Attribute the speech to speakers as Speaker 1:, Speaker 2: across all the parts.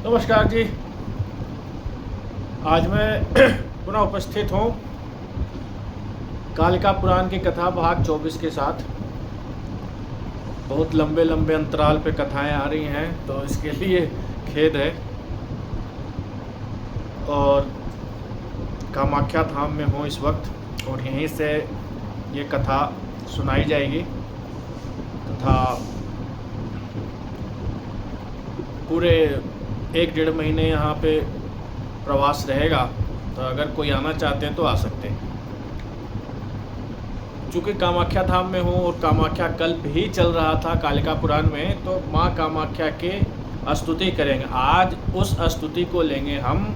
Speaker 1: नमस्कार जी। आज मैं पुनः उपस्थित हूँ कालिका पुराण की कथा भाग 24 के साथ। बहुत लंबे लंबे अंतराल पे कथाएं आ रही हैं, तो इसके लिए खेद है। और कामाख्या धाम में हूँ इस वक्त, और यहीं से ये कथा सुनाई जाएगी तथा पूरे 1-1.5 महीने यहाँ पे प्रवास रहेगा। तो अगर कोई आना चाहते हैं तो आ सकते हैं। चूँकि कामाख्या धाम में हूँ और कामाख्या कल्प ही चल रहा था कालिका पुराण में, तो माँ कामाख्या के स्तुति करेंगे। आज उस स्तुति को लेंगे हम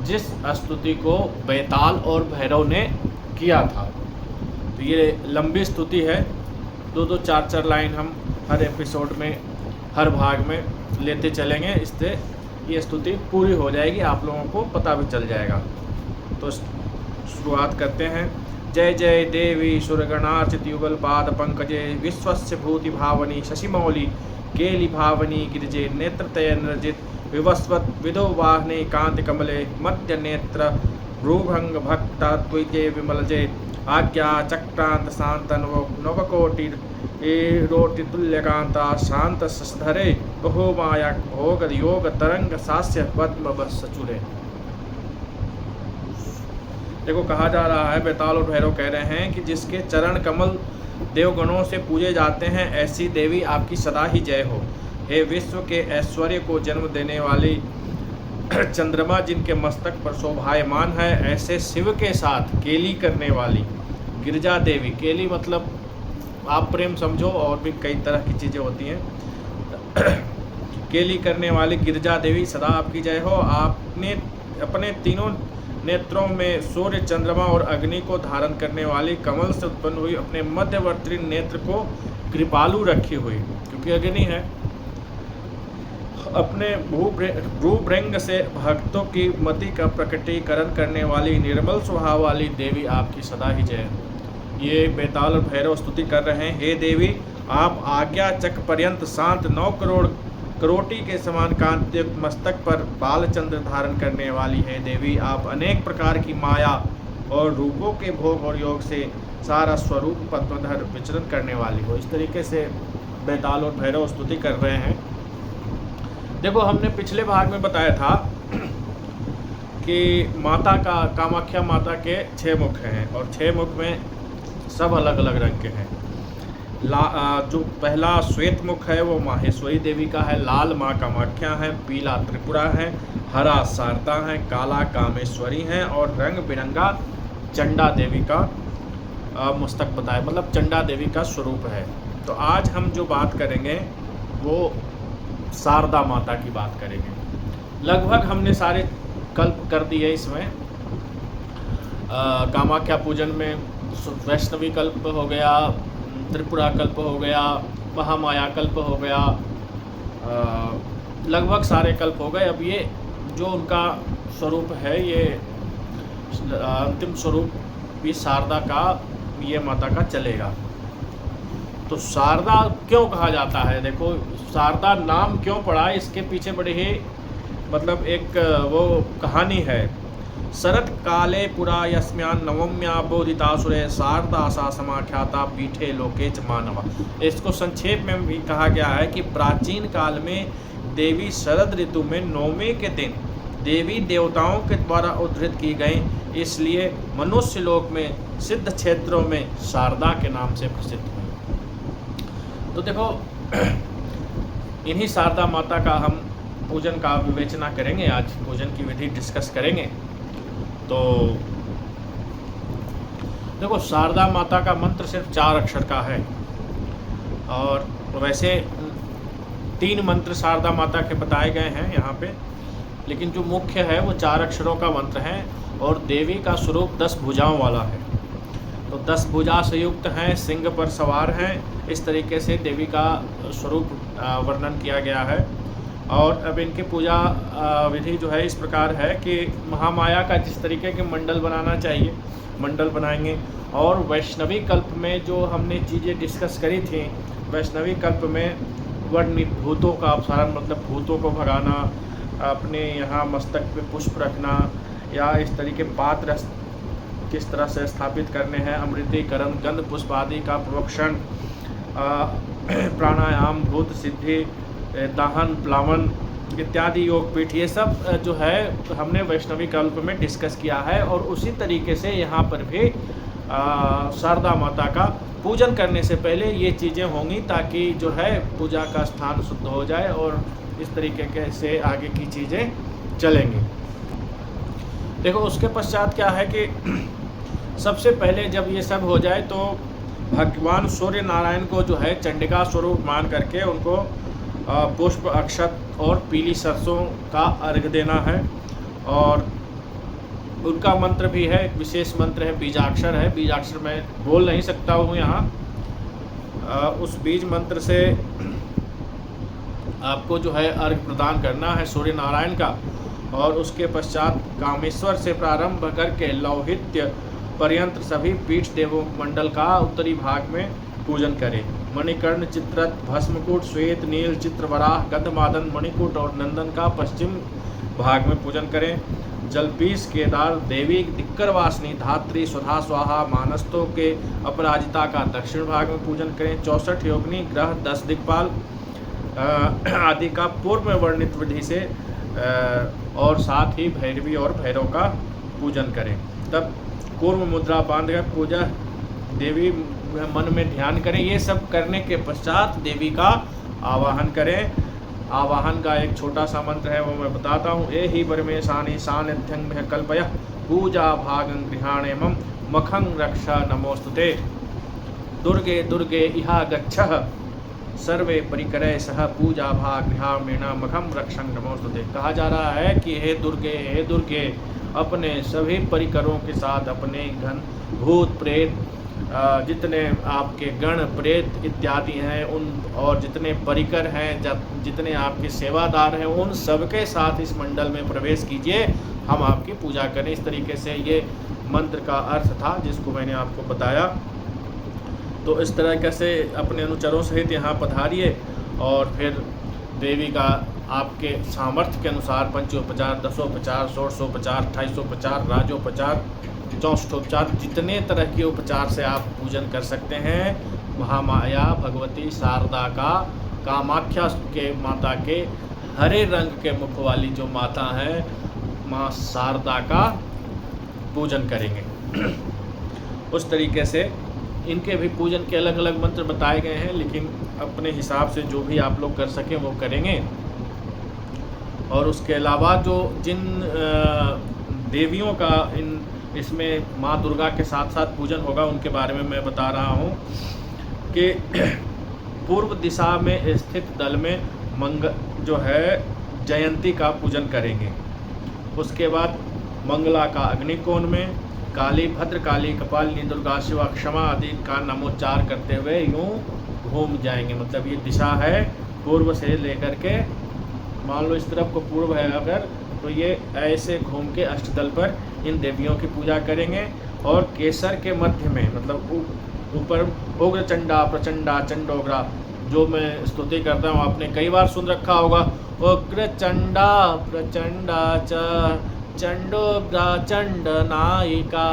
Speaker 1: जिस स्तुति को बैताल और भैरव ने किया था। तो ये लंबी स्तुति है, 2-2, 4-4 लाइन हम हर एपिसोड में, हर भाग में लेते चलेंगे। इससे ये स्तुति पूरी हो जाएगी, आप लोगों को पता भी चल जाएगा। तो शुरुआत करते हैं। जय जय देवी सुरगणार्चित युगल पाद पंकजे, विश्वस्य भूति भावनी शशिमौली केली भावनी गिरिजे, नेत्रतय नरजित विवस्वत विदो वाहने कांति कमले, मध्य नेत्र भ्रूभंग भक्ता त्विजे विमलजे, आज्ञा चक्रांत शांत नवकोटि रोटि तुल्यकांता, शांत सधरे बहुमाया भोग योग तरंग सास्य पद्म बस सचुरे। देखो, कहा जा रहा है, बैताल और भैरव कह रहे हैं कि जिसके चरण कमल देवगणों से पूजे जाते हैं, ऐसी देवी आपकी सदा ही जय हो। हे विश्व के ऐश्वर्य को जन्म देने वाली चंद्रमा जिनके मस्तक पर शोभायमान है, ऐसे शिव के साथ केली करने वाली गिरिजा देवी, केली मतलब आप प्रेम समझो, और भी कई तरह की चीज़ें होती हैं। केली करने वाली गिरिजा देवी सदा आपकी जय हो। आपने अपने तीनों नेत्रों में सूर्य, चंद्रमा और अग्नि को धारण करने वाली, कमल से उत्पन्न हुई अपने मध्यवर्ती नेत्र को कृपालु रखी हुई, क्योंकि अग्नि है, अपने भ्रूभृंग से भक्तों की मति का प्रकटीकरण करने वाली निर्मल स्वभाव वाली देवी आपकी सदा ही जय। ये बैताल और भैरव स्तुति कर रहे हैं। हे देवी, आप आज्ञा चक पर्यंत शांत 9 करोड़ करोटी के समान कांतियुक्त मस्तक पर बालचंद्र धारण करने वाली है देवी। आप अनेक प्रकार की माया और रूपों के भोग और योग से सारा स्वरूप पद्मधर विचरण करने वाली हो। इस तरीके से बैताल और भैरव स्तुति कर रहे हैं। देखो, हमने पिछले भाग में बताया था कि माता का, कामाख्या माता के 6 मुख हैं, और 6 मुख में सब अलग अलग रंग के हैं। जो पहला श्वेत मुख है वो माहेश्वरी देवी का है, लाल माँ कामाख्या है, पीला त्रिपुरा है, हरा शारदा है, काला कामेश्वरी है, और रंग बिरंगा चंडा देवी का मस्तक बताया, मतलब चंडा देवी का स्वरूप है। तो आज हम जो बात करेंगे वो शारदा माता की बात करेंगे। लगभग हमने सारे कल्प कर दिए इसमें। कामाख्या पूजन में वैष्णवी कल्प हो गया, त्रिपुरा कल्प हो गया, महामाया कल्प हो गया, लगभग सारे कल्प हो गए। अब ये जो उनका स्वरूप है, ये अंतिम स्वरूप भी शारदा का, ये माता का चलेगा। तो शारदा क्यों कहा जाता है? देखो, शारदा नाम क्यों पड़ा, इसके पीछे बड़े ही मतलब एक वो कहानी है। शरद काले पुरा यस्म्यान नवम्या बोधितासुरे शारदा सा समाख्याता पीठे लोके च मानवा। इसको संक्षेप में भी कहा गया है कि प्राचीन काल में देवी शरद ऋतु में 9वें के दिन देवी देवताओं के द्वारा उद्धृत की गई, इसलिए मनुष्य लोक में सिद्ध क्षेत्रों में शारदा के नाम से प्रसिद्ध हुई। तो देखो, इन्हीं शारदा माता का हम पूजन का विवेचना करेंगे। आज पूजन की विधि डिस्कस करेंगे। तो देखो, शारदा माता का मंत्र सिर्फ 4 अक्षर का है, और वैसे 3 मंत्र शारदा माता के बताए गए हैं यहाँ पे, लेकिन जो मुख्य है वो 4 अक्षरों का मंत्र है। और देवी का स्वरूप 10 भुजाओं वाला है। तो 10 भुजा से युक्त हैं, सिंह पर सवार हैं। इस तरीके से देवी का स्वरूप वर्णन किया गया है। और अब इनकी पूजा विधि जो है इस प्रकार है कि महामाया का जिस तरीके के मंडल बनाना चाहिए, मंडल बनाएंगे। और वैष्णवी कल्प में जो हमने चीज़ें डिस्कस करी थी, वैष्णवी कल्प में वर्णित भूतों का अपसारण, मतलब भूतों को भगाना, अपने यहाँ मस्तक पे पुष्प रखना या इस तरीके पात्र किस तरह से स्थापित करने हैं, अमृतीकरण, गंध पुष्प आदि का प्रोक्षण, प्राणायाम, भूत सिद्धि, दाहन, प्लावन इत्यादि योग पीठ, ये सब जो है हमने वैष्णवी कल्प में डिस्कस किया है। और उसी तरीके से यहाँ पर भी शारदा माता का पूजन करने से पहले ये चीज़ें होंगी ताकि जो है पूजा का स्थान शुद्ध हो जाए और इस तरीके से आगे की चीज़ें चलेंगी। देखो उसके पश्चात क्या है कि सबसे पहले जब ये सब हो जाए तो भगवान सूर्य नारायण को जो है चंडिका स्वरूप मान करके उनको पुष्प, अक्षत और पीली सरसों का अर्घ देना है। और उनका मंत्र भी है, एक विशेष मंत्र है, बीजाक्षर है। बीजाक्षर मैं बोल नहीं सकता हूँ यहाँ। उस बीज मंत्र से आपको जो है अर्घ प्रदान करना है सूर्य नारायण का। और उसके पश्चात कामेश्वर से प्रारंभ करके लौहित्य पर्यंत सभी पीठ देवों मंडल का उत्तरी भाग में पूजन करें। मणिकर्ण, चित्ररथ, भस्मकूट, श्वेत, नील, चित्रवराह, गंधमादन, मणिकूट और नंदन का पश्चिम भाग में पूजन करें। जलपीस, केदार, देवी, दिक्करवासिनी, धात्री, स्वधा, स्वाहा, मानस्तों के अपराजिता का दक्षिण भाग में पूजन करें। 64 योगिनी, ग्रह, 10 दिक्पाल आदि का पूर्व में वर्णित विधि से और साथ ही भैरवी और भैरव का पूजन करें। तब कूर्म मुद्रा बांधकर पूजा देवी मन में ध्यान करें। ये सब करने के पश्चात देवी का आवाहन करें। आवाहन का एक छोटा सा मंत्र है, वो मैं बताता हूँ। ए ही परमेशानी सानिध्यं में कल्पय पूजा भागं गृहाणे मम मखं रक्षा नमोस्तुते। दुर्गे दुर्गे इहा गच्छः सर्वे परिकरे सह पूजा भाग गृहामेण मखम रक्षं नमोस्तुते। कहा जा रहा है कि हे दुर्गे अपने सभी परिकरों के साथ अपने घन भूत प्रेत जितने आपके गण प्रेत इत्यादि हैं उन और जितने परिकर हैं, जितने आपके सेवादार हैं, उन सबके साथ इस मंडल में प्रवेश कीजिए, हम आपकी पूजा करें। इस तरीके से ये मंत्र का अर्थ था जिसको मैंने आपको बताया। तो इस तरीके से अपने अनुचरों सहित यहाँ पधारिए और फिर देवी का आपके सामर्थ्य के अनुसार पंचोपचार, दसोपचार, षोडशोपचार, 28उपचार, राजोपचार, 64उपचार, जितने तरह के उपचार से आप पूजन कर सकते हैं। महामाया भगवती शारदा का, कामाख्या के माता के हरे रंग के मुख वाली जो माता है माँ शारदा का पूजन करेंगे। उस तरीके से इनके भी पूजन के अलग अलग मंत्र बताए गए हैं, लेकिन अपने हिसाब से जो भी आप लोग कर सकें वो करेंगे। और उसके अलावा जो जिन देवियों का इसमें माँ दुर्गा के साथ साथ पूजन होगा उनके बारे में मैं बता रहा हूँ कि पूर्व दिशा में स्थित दल में जो है जयंती का पूजन करेंगे। उसके बाद मंगला का अग्निकोण में, काली, भद्रकाली, कपालिनी, दुर्गा, शिवा, क्षमा आदि का नामोच्चार करते हुए यूँ घूम जाएंगे। मतलब ये दिशा है पूर्व से लेकर के, मान लो इस तरफ को पूर्व है अगर, तो ये ऐसे घूम के अष्टदल पर इन देवियों की पूजा करेंगे। और केसर के मध्य में, मतलब ऊपर उग्र चंडा, प्रचंडा, चंडोग्रा, जो मैं स्तुति करता हूँ आपने कई बार सुन रखा होगा। उग्र चंडा प्रचंडा च चंडोग्रा चंडनायिका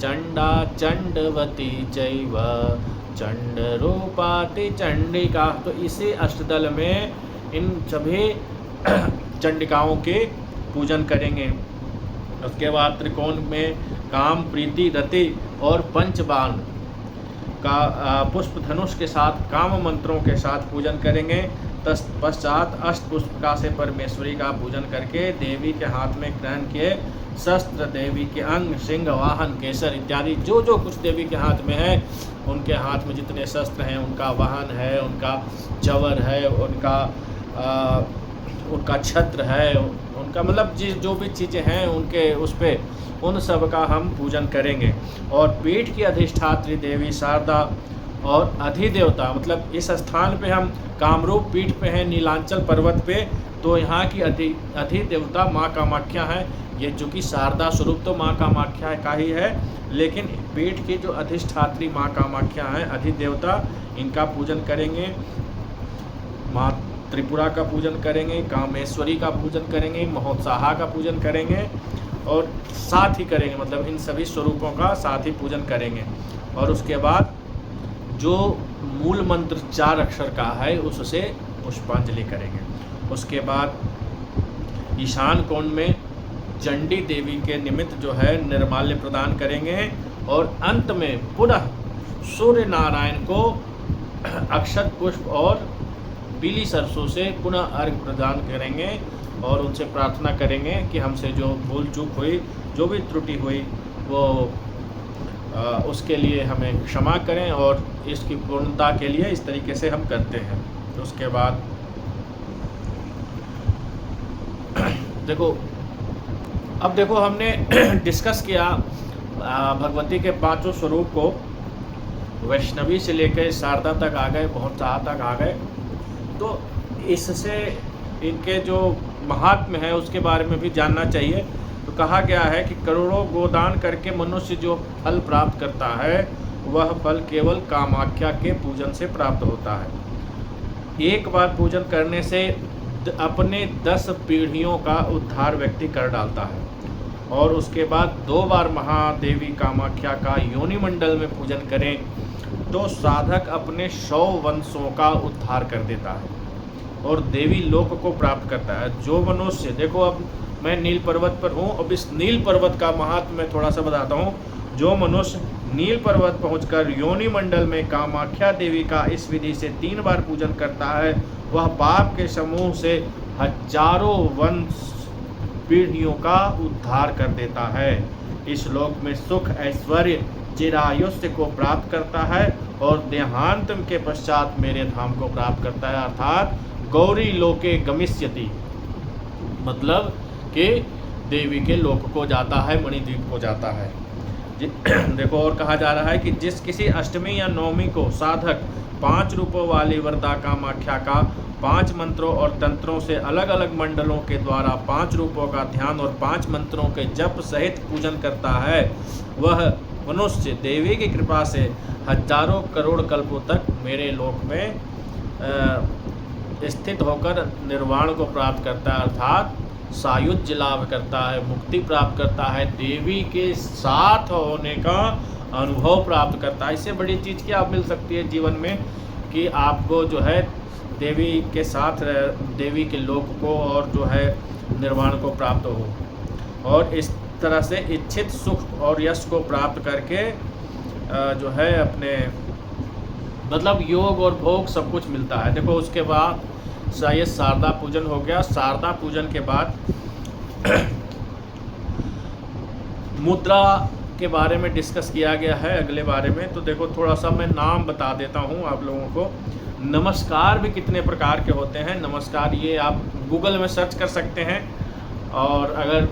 Speaker 1: चंडा चंडवती चैव चंडरूपाति चंडिका। तो इसी अष्टदल में इन सभी चंडिकाओं के पूजन करेंगे। उसके बाद त्रिकोण में काम, प्रीति, रति और पंचबाण का पुष्प धनुष के साथ काम मंत्रों के साथ पूजन करेंगे। तत्पश्चात अष्टपुष्पिका से परमेश्वरी का पूजन करके देवी के हाथ में ग्रहण किए शस्त्र, देवी के अंग, सिंह, वाहन, केसर इत्यादि जो जो कुछ देवी के हाथ में है, उनके हाथ में जितने शस्त्र हैं, उनका वाहन है, उनका चवर है, उनका छत्र है, उनका मतलब जो भी चीज़ें हैं उनके उस पर उन सब का हम पूजन करेंगे। और पीठ की अधिष्ठात्री देवी शारदा और अधिदेवता, मतलब इस स्थान पे हम कामरूप पीठ पे हैं नीलांचल पर्वत पे, तो यहाँ की अधिदेवता माँ कामाख्या है। ये चूँकि शारदा स्वरूप तो माँ कामाख्या का ही है, लेकिन पीठ की जो अधिष्ठात्री माँ कामाख्या है, अधिदेवता, इनका पूजन करेंगे। माँ त्रिपुरा का पूजन करेंगे, कामेश्वरी का पूजन करेंगे, महोत्साहा का पूजन करेंगे और साथ ही करेंगे, मतलब इन सभी स्वरूपों का साथ ही पूजन करेंगे। और उसके बाद जो मूल मंत्र 4 अक्षर का है उससे पुष्पांजलि करेंगे। उसके बाद ईशान कोण में चंडी देवी के निमित्त जो है निर्माल्य प्रदान करेंगे और अंत में पुनः सूर्य नारायण को अक्षत पुष्प और पीली सरसों से पुनः अर्घ प्रदान करेंगे और उनसे प्रार्थना करेंगे कि हमसे जो भूल चूक हुई, जो भी त्रुटि हुई, वो उसके लिए हमें क्षमा करें और इसकी पूर्णता के लिए इस तरीके से हम करते हैं। तो उसके बाद देखो हमने डिस्कस किया भगवती के 5 स्वरूप को, वैष्णवी से लेकर शारदा तक आ गए, महोत्साह तक आ गए। तो इससे इनके जो महात्म्य है उसके बारे में भी जानना चाहिए। तो कहा गया है कि करोड़ों गोदान करके मनुष्य जो फल प्राप्त करता है वह फल केवल कामाख्या के पूजन से प्राप्त होता है। एक बार पूजन करने से अपने 10 पीढ़ियों का उद्धार व्यक्ति कर डालता है और उसके बाद 2 बार महादेवी कामाख्या का योनि मंडल में पूजन करें तो साधक अपने 100 वंशों का उद्धार कर देता है और देवी लोक को प्राप्त करता है। जो मनुष्य, देखो अब मैं नील पर्वत पर हूँ, अब इस नील पर्वत का महत्व मैं थोड़ा सा बताता हूँ। जो मनुष्य नील पर्वत पहुंचकर योनि मंडल में कामाख्या देवी का इस विधि से 3 बार पूजन करता है वह पाप के समूह से हजारों वंश पीढ़ियों का उद्धार कर देता है। इस लोक में सुख, ऐश्वर्य, चिरायुष्य को प्राप्त करता है और देहांत के पश्चात मेरे धाम को प्राप्त करता है, अर्थात गौरी लोके गमिष्यति, मतलब कि देवी के लोक को जाता है, मणिद्वीप को जाता है। देखो और कहा जा रहा है कि जिस किसी अष्टमी या नवमी को साधक 5 रूपों वाली वरदा कामाख्या का 5 मंत्रों और तंत्रों से अलग अलग मंडलों के द्वारा 5 रूपों का ध्यान और 5 मंत्रों के जप सहित पूजन करता है, वह मनुष्य देवी की कृपा से हजारों करोड़ कल्पों तक मेरे लोक में स्थित होकर निर्वाण को प्राप्त करता है, अर्थात सायुज्य लाभ करता है, मुक्ति प्राप्त करता है, देवी के साथ होने का अनुभव प्राप्त करता है। इससे बड़ी चीज़ क्या मिल सकती है जीवन में कि आपको जो है देवी के साथ, देवी के लोक को और जो है निर्वाण को प्राप्त हो और इस तरह से इच्छित सुख और यश को प्राप्त करके जो है अपने मतलब योग और भोग सब कुछ मिलता है। देखो उसके बाद ये शारदा पूजन हो गया। शारदा पूजन के बाद मुद्रा के बारे में डिस्कस किया गया है अगले बारे में। तो देखो थोड़ा सा मैं नाम बता देता हूँ आप लोगों को। नमस्कार भी कितने प्रकार के होते हैं, नमस्कार ये आप गूगल में सर्च कर सकते हैं। और अगर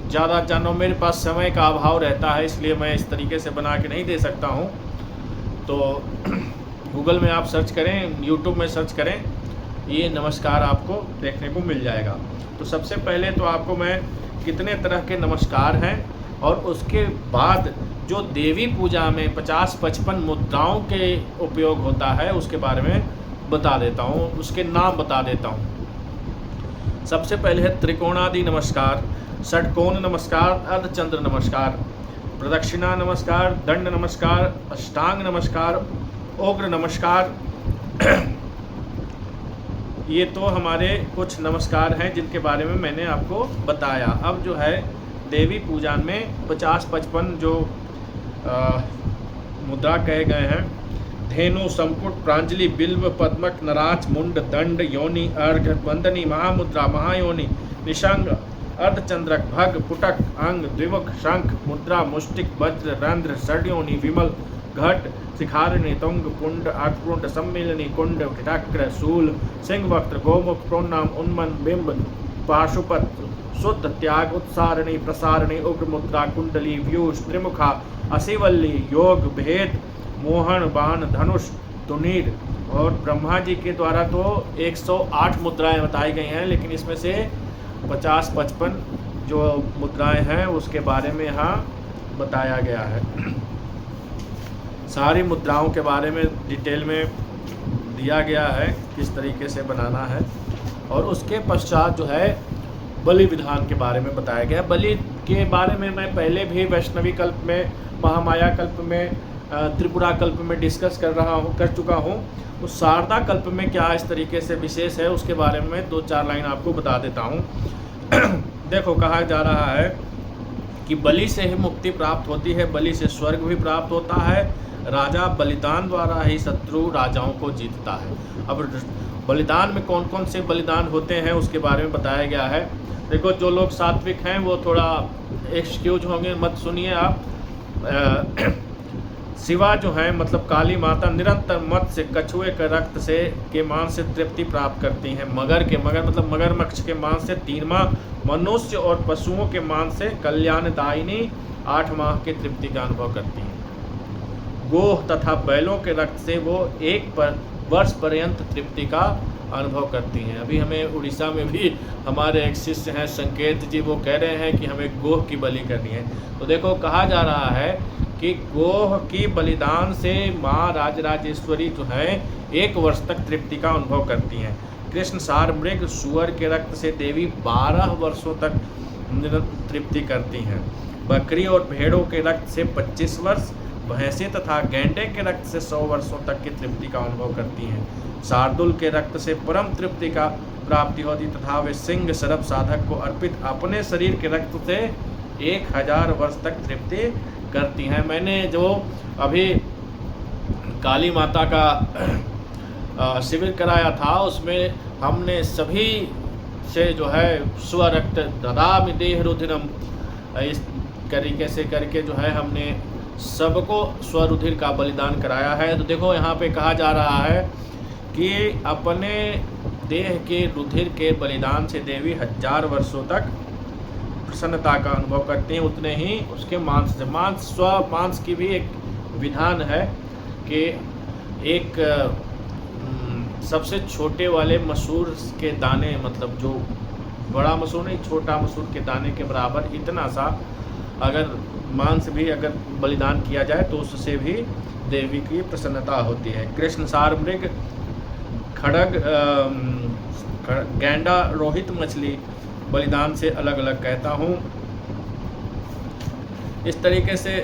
Speaker 1: ज़्यादा जानो, मेरे पास समय का अभाव रहता है इसलिए मैं इस तरीके से बना के नहीं दे सकता हूँ। तो गूगल में आप सर्च करें, यूट्यूब में सर्च करें, ये नमस्कार आपको देखने को मिल जाएगा। तो सबसे पहले तो आपको मैं कितने तरह के नमस्कार हैं और उसके बाद जो देवी पूजा में 50-55 मुद्राओं के उपयोग होता है उसके बारे में बता देता हूँ, उसके नाम बता देता हूँ। सबसे पहले है त्रिकोणादि नमस्कार, षटकोण नमस्कार, अर्धचंद्र नमस्कार, प्रदक्षिणा नमस्कार, दंड नमस्कार, अष्टांग नमस्कार, उग्र नमस्कार। ये तो हमारे कुछ नमस्कार हैं जिनके बारे में मैंने आपको बताया। अब जो है देवी पूजा में 50-55 जो मुद्रा कहे गए हैं, धेनु, संपुट, प्रांजलि, बिल्व, पद्मक, नराज, मुंड, दंड, योनि, अर्घ, वंदनी, महामुद्रा, महायोनि, निशंग, अर्धचंद्रक, भग, पुटक, अंग, द्विमुख, शंख, मुद्रा, मुष्टिक, वज्र, रंध्र, षड्योनि, विमल, घट, शिखारिणी, तुंग, पुंड, अकुंड, सम्मिलनी, कुंड, चक्र, शूल, सिंहवक्त्र, गोमुख, प्रोन्नाम, उन्मन, बिंब, पाशुपत, शुद्ध, त्याग, उत्सारणी, प्रसारणी, उग्र मुद्रा, कुंडली, व्यूष, त्रिमुखा, असिवल्ली, योग, भेद, मोहन, बाण, धनुष, तुनीर। और ब्रह्मा जी के द्वारा तो 108 मुद्राएं बताई गई हैं, लेकिन इसमें से 50-55 जो मुद्राएं हैं उसके बारे में यहाँ बताया गया है। सारी मुद्राओं के बारे में डिटेल में दिया गया है किस तरीके से बनाना है। और उसके पश्चात जो है बलि विधान के बारे में बताया गया। बलि के बारे में मैं पहले भी वैष्णवी कल्प में, महामाया कल्प में, त्रिपुरा कल्प में डिस्कस कर चुका हूँ। तो शारदा कल्प में क्या इस तरीके से विशेष है उसके बारे में 2-4 लाइन आपको बता देता हूँ। देखो, कहा जा रहा है कि बलि से ही मुक्ति प्राप्त होती है, बलि से स्वर्ग भी प्राप्त होता है, राजा बलिदान द्वारा ही शत्रु राजाओं को जीतता है। अब बलिदान में कौन कौन से बलिदान होते हैं उसके बारे में बताया गया है। देखो, जो लोग सात्विक हैं वो थोड़ा एक्सक्यूज होंगे, मत सुनिए आप। शिवा जो है मतलब काली माता निरंतर मत से, कछुए के रक्त से के मांस से तृप्ति प्राप्त करती हैं। मगर मतलब मगरमच्छ के मांस से 3 माह, मनुष्य और पशुओं के मांस से कल्याणदायिनी 8 माह की तृप्ति का अनुभव करती हैं। गोह तथा बैलों के रक्त से वो 1 वर्ष पर्यंत तृप्ति का अनुभव करती हैं। अभी हमें उड़ीसा में भी हमारे एक शिष्य हैं संकेत जी, वो कह रहे हैं कि हमें गोह की बलि करनी है। तो देखो, कहा जा रहा है कि गोह की बलिदान से माँ राजराजेश्वरी जो है 1 वर्ष तक तृप्ति का अनुभव करती हैं। कृष्ण सार मृग सूअर के रक्त से देवी 12 वर्षों तक तृप्ति करती हैं। बकरी और भेड़ों के रक्त से 25 वर्ष, भैंसे तथा गैंडे के रक्त से 100 वर्षों तक की तृप्ति का अनुभव करती हैं। शार्दुल के रक्त से परम तृप्ति का प्राप्ति होती तथा वे सिंह सर्प साधक को अर्पित अपने शरीर के रक्त से 1000 वर्ष तक तृप्ति करती हैं। मैंने जो अभी काली माता का शिविर कराया था उसमें हमने सभी से जो है स्वरक्त ददामि देह रुधिरम, इस तरीके से करके जो है हमने सबको स्वरुधिर का बलिदान कराया है। तो देखो, यहाँ पे कहा जा रहा है कि अपने देह के रुधिर के बलिदान से देवी 1000 वर्षों तक प्रसन्नता का अनुभव करते हैं। उतने ही उसके मांस से मांस की भी एक विधान है कि एक सबसे छोटे वाले मसूर के दाने, मतलब जो बड़ा मसूर नहीं, छोटा मसूर के दाने के बराबर इतना सा अगर मांस भी अगर बलिदान किया जाए तो उससे भी देवी की प्रसन्नता होती है। कृष्ण सार मृग, खड़ग, गैंडा, रोहित मछली बलिदान से अलग अलग कहता हूँ। इस तरीके से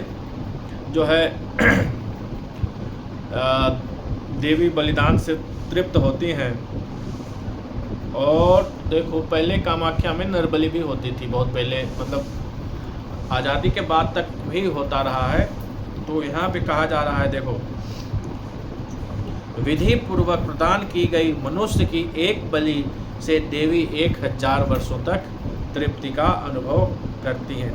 Speaker 1: जो है देवी बलिदान से तृप्त होती हैं। और देखो, पहले कामाख्या में नरबलि भी होती थी, बहुत पहले, मतलब आज़ादी के बाद तक भी होता रहा है। तो यहाँ पे कहा जा रहा है, देखो, विधि पूर्वक प्रदान की गई मनुष्य की एक बलि से देवी 1000 वर्षों तक तृप्ति का अनुभव करती हैं।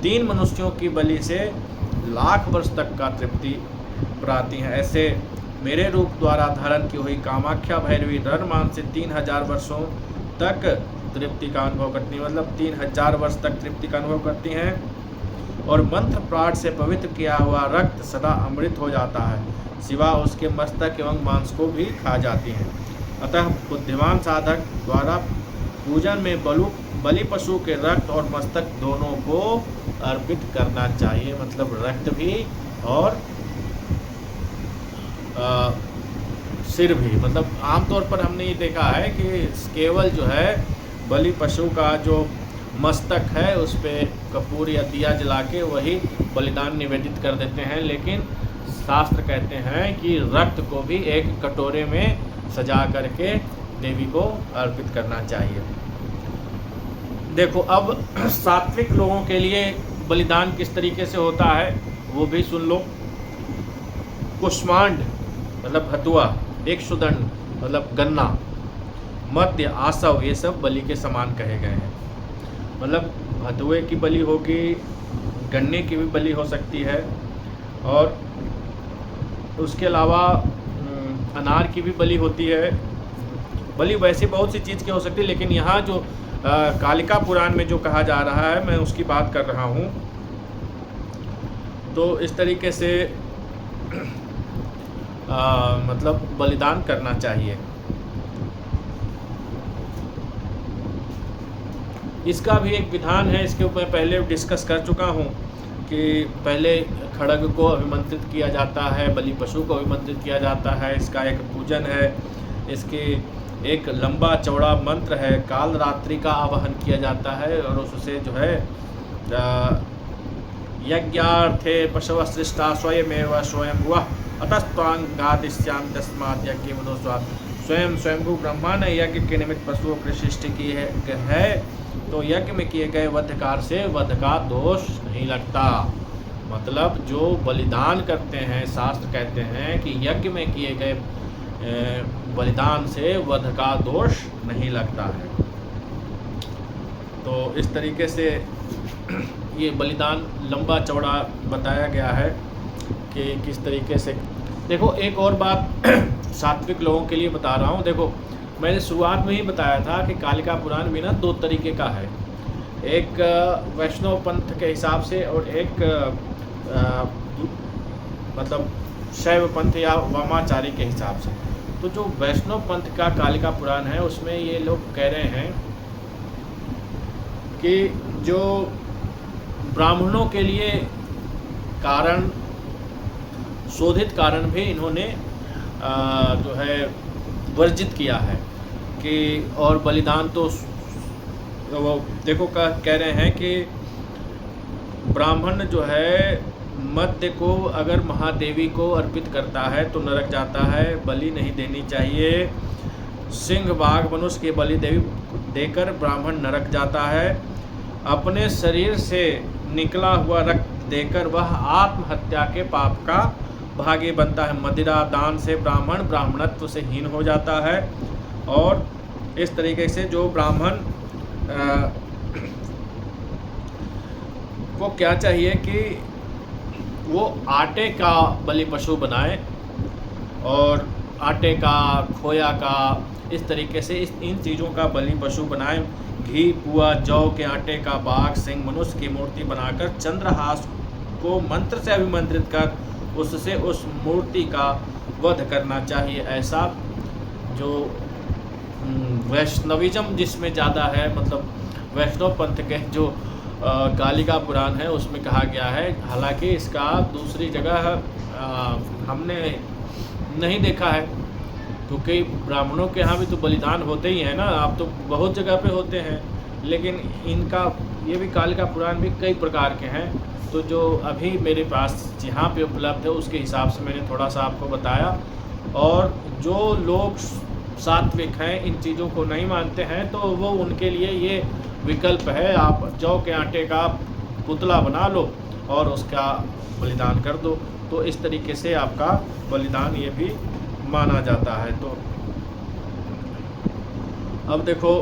Speaker 1: 3 मनुष्यों की बलि से 1,00,000 वर्ष तक का तृप्ति पाती हैं। ऐसे मेरे रूप द्वारा धारण की हुई कामाख्या भैरवी रन से 3000 वर्षों तक तृप्ति का अनुभव करती हैं, मतलब 3000 वर्ष तक तृप्ति का अनुभव करती हैं। और मंत्र पाठ से पवित्र किया हुआ रक्त सदा अमृत हो जाता है, सिवा उसके मस्तक एवं मांस को भी खा जाती हैं। अतः बुद्धिमान साधक द्वारा पूजन में बलि पशु के रक्त और मस्तक दोनों को अर्पित करना चाहिए, मतलब रक्त भी और सिर भी। मतलब आमतौर पर हमने ये देखा है कि केवल जो है बलि पशु का जो मस्तक है उस पर कपूर या दिया जला के वही बलिदान निवेदित कर देते हैं, लेकिन शास्त्र कहते हैं कि रक्त को भी एक कटोरे में सजा करके देवी को अर्पित करना चाहिए। देखो, अब सात्विक लोगों के लिए बलिदान किस तरीके से होता है वो भी सुन लो। कुष्मांड मतलब हतुआ, एक सुदंड मतलब गन्ना, मध्य, आसव, ये सब बलि के समान कहे गए हैं। मतलब हतुए की बलि होगी, गन्ने की भी बलि हो सकती है, और उसके अलावा अनार की भी बलि होती है। बलि वैसे बहुत सी चीज़ की हो सकती है, लेकिन यहाँ जो कालिका पुराण में जो कहा जा रहा है मैं उसकी बात कर रहा हूँ। तो इस तरीके से मतलब बलिदान करना चाहिए। इसका भी एक विधान है, इसके ऊपर पहले डिस्कस कर चुका हूँ कि पहले खड़ग को अभिमंत्रित किया जाता है, बलि पशु को अभिमंत्रित किया जाता है, इसका एक पूजन है, इसके एक लंबा चौड़ा मंत्र है, काल रात्रि का आवाहन किया जाता है और उससे जो है यज्ञार्थे पशव सृष्टा स्वयमेव स्वयंभुवः अतस्त्वांगादिश्याम तस्मात् यज्ञ मधुस्वाद। स्वयं स्वयंभू ब्रह्मा ने यज्ञ के निमित्त पशुओं की सृष्टि की है तो यज्ञ में किए गए वधकार से वध का दोष नहीं लगता। मतलब जो बलिदान करते हैं, शास्त्र कहते हैं कि यज्ञ में किए गए बलिदान से वध का दोष नहीं लगता है। तो इस तरीके से ये बलिदान लंबा चौड़ा बताया गया है कि किस तरीके से। देखो एक और बात सात्विक लोगों के लिए बता रहा हूँ। देखो मैंने शुरुआत में ही बताया था कि कालिका पुराण भी ना दो तरीके का है, एक वैष्णव पंथ के हिसाब से और एक मतलब शैव पंथ या वामाचारी के हिसाब से। तो जो वैष्णव पंथ का कालिका पुराण है उसमें ये लोग कह रहे हैं कि जो ब्राह्मणों के लिए कारण, शोधित कारण भी इन्होंने जो है वर्जित किया है कि और बलिदान तो वो देखो कह रहे हैं कि ब्राह्मण जो है मद्य को अगर महादेवी को अर्पित करता है तो नरक जाता है, बलि नहीं देनी चाहिए। सिंह बाघ मनुष्य की बलि देकर ब्राह्मण नरक जाता है। अपने शरीर से निकला हुआ रक्त देकर वह आत्महत्या के पाप का भागी बनता है। मदिरा दान से ब्राह्मण ब्राह्मणत्व से हीन हो जाता है। और इस तरीके से जो ब्राह्मण को क्या चाहिए कि वो आटे का बलि पशु बनाए और आटे का, खोया का, इस तरीके से इन चीज़ों का बलि पशु बनाए। घी, पुआ, जौ के आटे का बाघ, सिंह, मनुष्य की मूर्ति बनाकर चंद्रहास को मंत्र से अभिमंत्रित कर उससे उस मूर्ति का वध करना चाहिए। ऐसा जो वैष्णविज्म जिसमें ज़्यादा है, मतलब वैष्णव पंथ के जो कालिका पुराण है उसमें कहा गया है। हालांकि इसका दूसरी जगह हमने नहीं देखा है, क्योंकि ब्राह्मणों के यहाँ भी तो बलिदान होते ही हैं ना, आप तो बहुत जगह पे होते हैं, लेकिन इनका ये भी कालिका पुराण भी कई प्रकार के हैं। तो जो अभी मेरे पास जहाँ पे उपलब्ध है उसके हिसाब से मैंने थोड़ा सा आपको बताया। और जो लोग सात्विक हैं, इन चीज़ों को नहीं मानते हैं, तो वो उनके लिए ये विकल्प है, आप जौ के आटे का पुतला बना लो और उसका बलिदान कर दो। तो इस तरीके से आपका बलिदान ये भी माना जाता है। तो अब देखो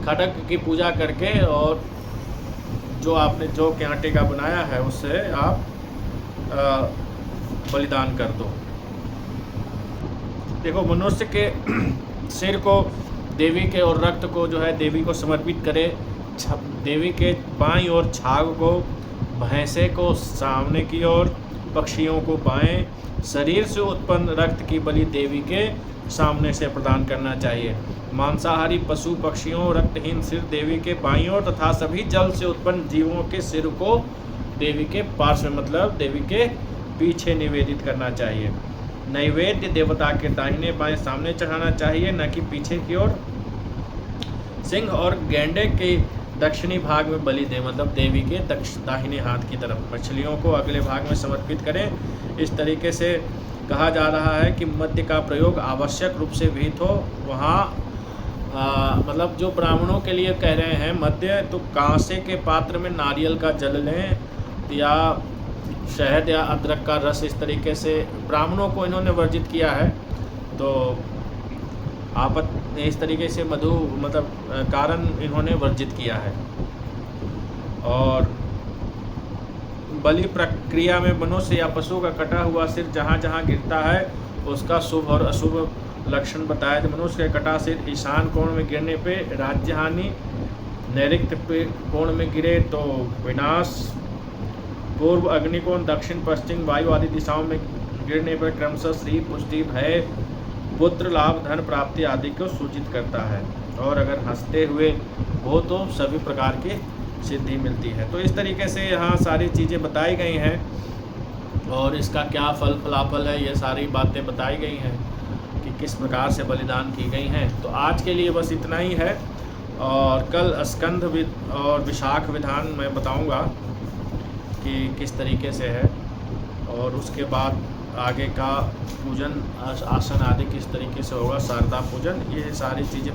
Speaker 1: खटक की पूजा करके और जो आपने जौ के आटे का बनाया है उससे आप बलिदान कर दो। देखो मनुष्य के सिर को देवी के और रक्त को जो है देवी को समर्पित करे। देवी के बाईं ओर छाग को, भैंसे को सामने की ओर, पक्षियों को बाएं, शरीर से उत्पन्न रक्त की बलि देवी के सामने से प्रदान करना चाहिए। मांसाहारी पशु पक्षियों रक्तहीन सिर देवी के बाईं ओर तथा सभी जल से उत्पन्न जीवों के सिर को देवी के पार्श्व में, मतलब देवी के पीछे निवेदित करना चाहिए। नैवेद्य देवता के दाहिने बाएं सामने चढ़ाना चाहिए, न कि पीछे की ओर। सिंह और गैंडे के दक्षिणी भाग में बलि दे, मतलब देवी के दाहिने हाथ की तरफ। मछलियों को अगले भाग में समर्पित करें। इस तरीके से कहा जा रहा है कि मद्य का प्रयोग आवश्यक रूप से विहित हो। वहाँ मतलब जो ब्राह्मणों के लिए कह रहे हैं मद्य, तो कांसे के पात्र में नारियल का जल लें या शहद या अदरक का रस, इस तरीके से ब्राह्मणों को इन्होंने वर्जित किया है। तो इस तरीके से मधु मतलब कारण इन्होंने वर्जित किया है। और बलि प्रक्रिया में मनुष्य या पशु का कटा हुआ सिर जहाँ जहाँ गिरता है उसका शुभ और अशुभ लक्षण बताया। तो मनुष्य का कटा सिर ईशान कोण में गिरने पे राज्य हानि, नैऋत्य कोण में गिरे तो विनाश, पूर्व अग्निकोण, दक्षिण पश्चिम वायु आदि दिशाओं में गिरने पर क्रमशः श्री, पुष्टि, भय, पुत्र लाभ, धन प्राप्ति आदि को सूचित करता है। और अगर हंसते हुए हो तो सभी प्रकार की सिद्धि मिलती है। तो इस तरीके से यहाँ सारी चीज़ें बताई गई हैं और इसका क्या फल फलाफल है, ये सारी बातें बताई गई हैं कि किस प्रकार से बलिदान की गई हैं। तो आज के लिए बस इतना ही है, और कल स्कंध और विशाख विधान मैं बताऊंगा कि किस तरीके से है, और उसके बाद आगे का पूजन आसन आदि किस तरीके से होगा, शारदा पूजन, ये सारी चीज़ें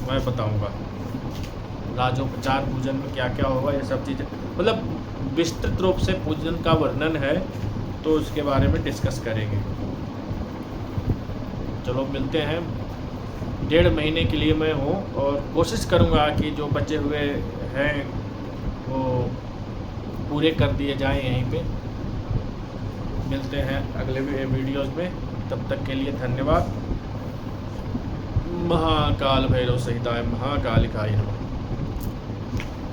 Speaker 1: मैं बताऊंगा। राजोपचार पूजन में क्या क्या होगा, ये सब चीज़ें मतलब विस्तृत रूप से पूजन का वर्णन है, तो उसके बारे में डिस्कस करेंगे। चलो मिलते हैं। 1.5 महीने के लिए मैं हूँ और कोशिश करूँगा कि जो बचे हुए हैं वो पूरे कर दिए जाएं यहीं पे। मिलते हैं अगले वीडियोज़ में, तब तक के लिए धन्यवाद। महाकाल भैरव सहिताय महाकालिकाय नमः।